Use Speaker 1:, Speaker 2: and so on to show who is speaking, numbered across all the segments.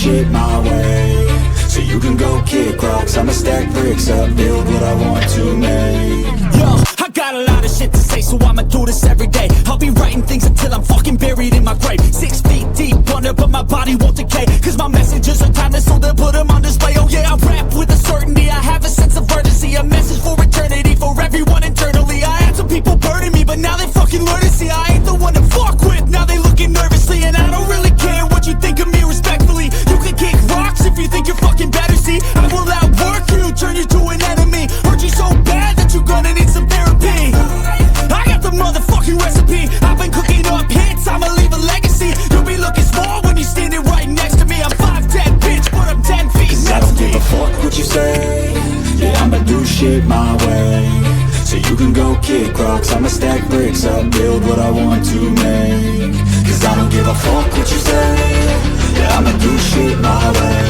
Speaker 1: shit my way, so you can go kick rocks. I'ma stack bricks up, build what I want to make.
Speaker 2: Yo, I got a lot of shit to say, so I'ma do this every day. I'll be writing things until I'm fucking buried in my grave. 6 feet deep under, but my body won't decay, cause my messages are timeless, so they'll put them on display. Oh yeah, I rap with a certainty, I have a sense of urgency, a message for eternity, for everyone internally. I had some people burning me, but now they fucking learn to see I ain't the one to fuck with. Now they looking nervously, and I don't really care what you think of me, respectfully. You can kick rocks if you think you're fucking better, see I will outwork you, turn you to an enemy, hurt you so bad that you're gonna need some therapy. I got the motherfucking recipe, I've been cooking up hits, I'ma leave a legacy. You'll be looking small when you're standing right next to me. I'm 5'10", bitch, but I'm 10 feet next to me.
Speaker 1: I don't give a fuck what you say, yeah, I'ma do shit my way, so you can go kick rocks. I'ma stack bricks up, build what I want to make. Cause I don't give a fuck what you say, yeah, I'ma do shit my way,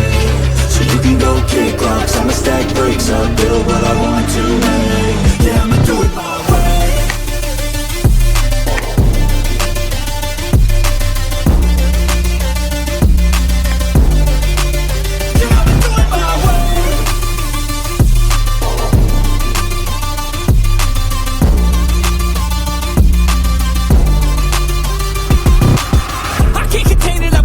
Speaker 1: so you can go kick rocks. I'ma stack bricks up, build what I want to make. Yeah, I'ma do it my way.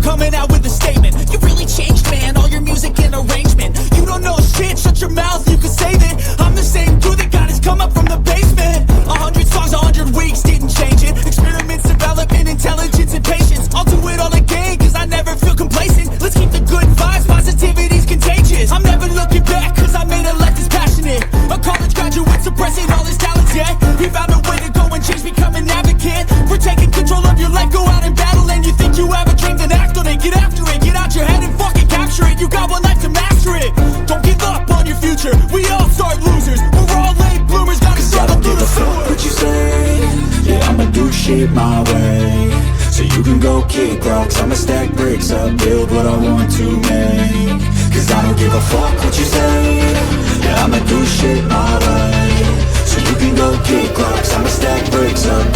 Speaker 2: Coming out with a statement, you really changed, man, all your music and arrangement. You don't know shit, shut your mouth, you can save it. I'm the same dude that got his come up from the basement. 100 songs, 100 weeks, didn't change it. Experiments, development, intelligence, and patience. I'll do it all again, cause I never feel complacent. Let's keep the good vibes, positivity's contagious. I'm never looking back, cause I made a life that's passionate. A college graduate suppressing all his talents, yeah. He found a way to go and change, become an advocate. For taking control of your life, go out and battle. And you think you have a dream, then act on it. Get after it, get out your head and fucking capture it. You got one life to master it. Don't give up on your future, we all start losers. We're all late bloomers, gotta struggle through the sewer.
Speaker 1: What you say, yeah, I'ma do shit my way, so you can go kick rocks. I'ma stack bricks up, build what I want to make. Cause I don't give a fuck what you say, yeah, I'ma do shit my way, so you can go kick rocks. I'ma stack bricks up,